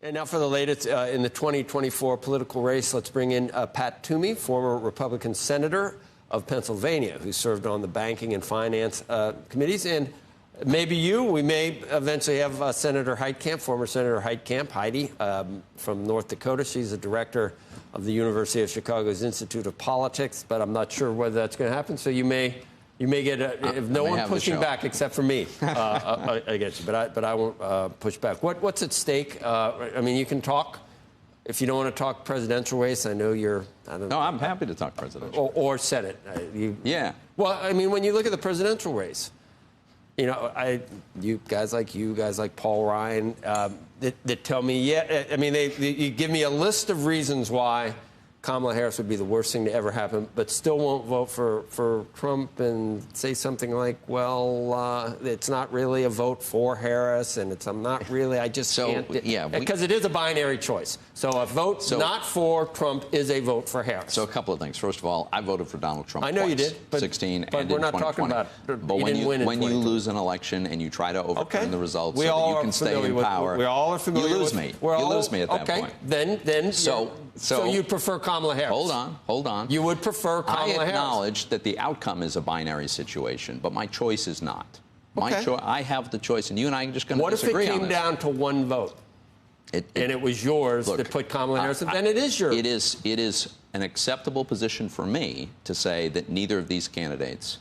And now for the latest in the 2024 political race, let's bring in Pat Toomey, former Republican senator of Pennsylvania, who served on the banking and finance committees. And maybe we may eventually have Senator Heitkamp, former Senator Heitkamp, Heidi, from North Dakota. She's the director of the University of Chicago's Institute of Politics, but I'm not sure whether that's going to happen. So you may get if no one pushing back except for me against you, but I won't push back. What's at stake? I mean, you can talk if you don't want to talk presidential race. I know you're. I don't know. No, I'm happy to talk presidential or Senate. Yeah. Well, I mean, when you look at the presidential race, you know, you guys like Paul Ryan that tell me, yeah. I mean, you give me a list of reasons why Kamala Harris would be the worst thing to ever happen, but still won't vote for Trump and say something like, well, it's not really a vote for Harris, and I'm not really, I just can't. Yeah. Because it is a binary choice. So a vote not for Trump is a vote for Harris. So a couple of things. First of all, I voted for Donald Trump I know twice, you did. But, 16 but and we're in not 2020. talking about But when you lose an election and you try to overturn the results so that you can stay in power, we all are familiar you lose me. You lose me at that point. Then so you prefer Kamala Harris. Hold on. You would prefer Kamala Harris. I acknowledge that the outcome is a binary situation, but my choice is not. I have the choice, and you and I are just going to disagree on this. What if it came down to one vote, and it was yours that put Kamala Harris, then it is yours. It is an acceptable position for me to say that neither of these candidates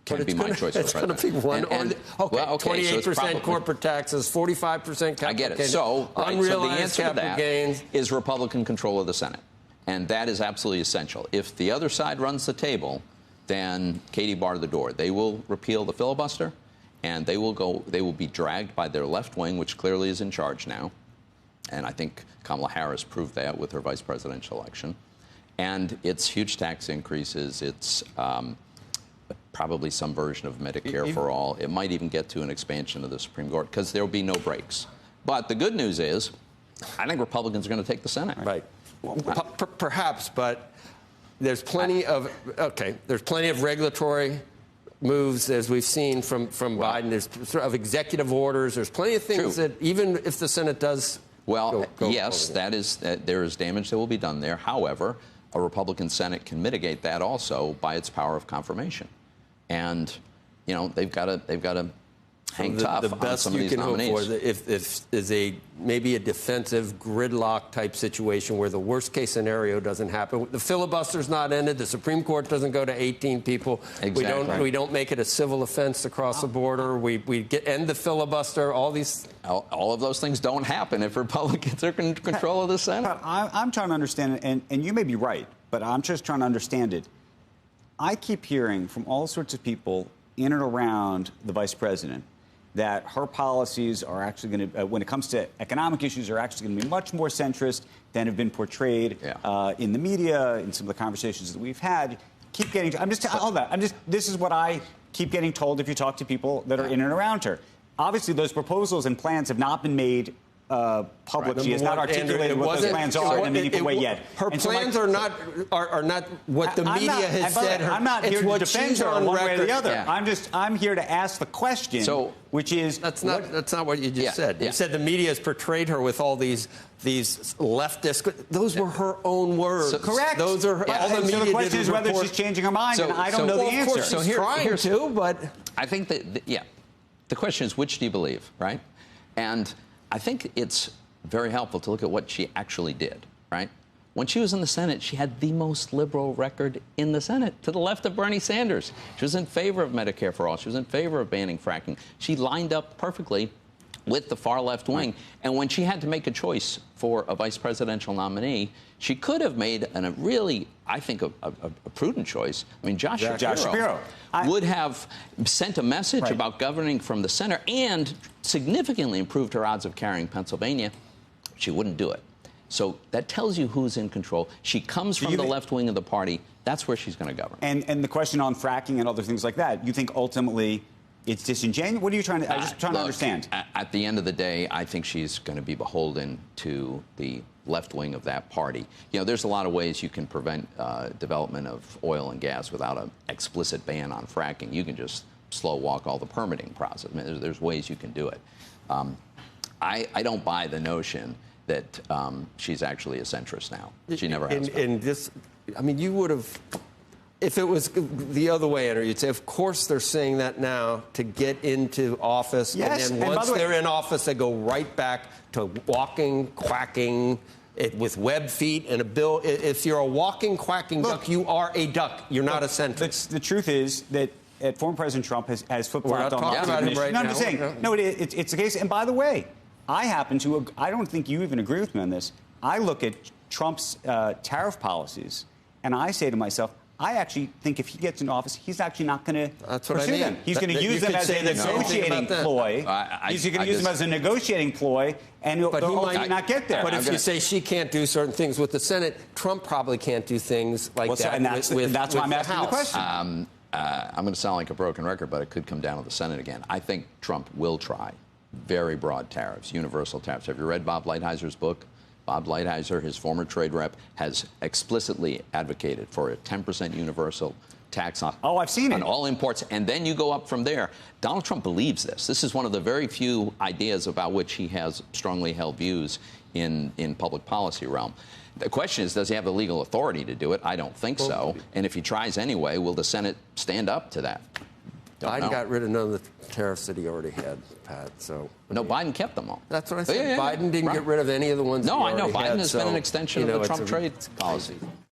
can be my choice for president. It's going to be one. 28% corporate taxes, 45% capital. I get it. So the answer to that is Republican control of the Senate. And that is absolutely essential. If the other side runs the table, then Katie barred the door. They will repeal the filibuster, and they will be dragged by their left wing, which clearly is in charge now. And I think Kamala Harris proved that with her vice presidential election. And it's huge tax increases. It's probably some version of Medicare for all. It might even get to an expansion of the Supreme Court because there will be no breaks. But the good news is, I think Republicans are going to take the Senate. Right. Perhaps, but there's plenty of regulatory moves, as we've seen from Biden. There's sort of executive orders. There's plenty of things that even if the Senate does. Well, yes, there is damage that will be done there. However, a Republican Senate can mitigate that also by its power of confirmation, and you know they've got to hang tough on some of these nominees. The best you can hope for is maybe a defensive gridlock type situation where the worst case scenario doesn't happen. The filibuster's not ended. The Supreme Court doesn't go to 18 people. Exactly. We don't make it a civil offense to cross the border. We end the filibuster. All of those things don't happen if Republicans are in control of the Senate. I'm trying to understand it, and you may be right, but I'm just trying to understand it. I keep hearing from all sorts of people in and around the vice president that her policies are actually going to, when it comes to economic issues, are actually going to be much more centrist than have been portrayed in the media, in some of the conversations that we've had. This is what I keep getting told if you talk to people that are in and around her. Obviously, those proposals and plans have not been made public. She has not articulated what those plans are in a meaningful way yet. Her plans are not what the media has said. I'm not here to defend her one way or the other. I'm here to ask the question, which is that's not what you just said. You said the media has portrayed her with all these leftist. Those were her own words. Correct. Those are all the media. So the question is whether she's changing her mind, and I don't know the answer. Of course she's trying to, but I think that the question is, which do you believe, right? And I think it's very helpful to look at what she actually did, right? When she was in the Senate, she had the most liberal record in the Senate, to the left of Bernie Sanders. She was in favor of Medicare for all. She was in favor of banning fracking. She lined up perfectly with the far left wing. And when she had to make a choice for a vice presidential nominee, she could have made a really, I think, a prudent choice. I mean, Josh Shapiro would have sent a message about governing from the center and significantly improved her odds of carrying Pennsylvania. She wouldn't do it. So that tells you who's in control. She comes from the left wing of the party. That's where she's going to govern. And the question on fracking and other things like that, you think ultimately it's disingenuous? What are you trying to... I'm just trying to understand. At the end of the day, I think she's going to be beholden to the left wing of that party. You know, there's a lot of ways you can prevent development of oil and gas without an explicit ban on fracking. You can just slow walk all the permitting process. I mean, there's ways you can do it. I don't buy the notion that she's actually a centrist now. She never has been. And this, I mean, you would have, if it was the other way, Andrew, you'd say, of course they're saying that now to get into office. Yes, and then and once by the way, they're in office, they go right back to walking, quacking, with web feet and a bill. If you're a walking, quacking duck, you are a duck. You're not a centrist. The truth is that former President Trump has flip-flopped We're not on talking about him right no, now. I'm just saying. No, it's the case. And by the way, I don't think you even agree with me on this. I look at Trump's tariff policies, and I say to myself, I actually think if he gets into office, he's actually not going to pursue them. He's going to use them as a negotiating ploy. He's going to use them as a negotiating ploy, and they'll hopefully not get there. But if you say she can't do certain things with the Senate, Trump probably can't do things like that. And that's why I'm asking the question. I'm going to sound like a broken record, but it could come down to the Senate again. I think Trump will try very broad tariffs, universal tariffs. Have you read Bob Lighthizer book? Bob Lighthizer, his former trade rep, has explicitly advocated for a 10% universal tax on, I've seen it. On all imports, and then you go up from there. Donald Trump believes this. This is one of the very few ideas about which he has strongly held views in public policy realm. The question is, does he have the legal authority to do it? I don't think so. And if he tries anyway, will the Senate stand up to that? Biden got rid of none of the tariffs that he already had, Pat. So no, Biden kept them all. That's what I said. Yeah, Biden didn't get rid of any of the ones. No, that he I know. already Biden had, has been an extension of the Trump trade policy.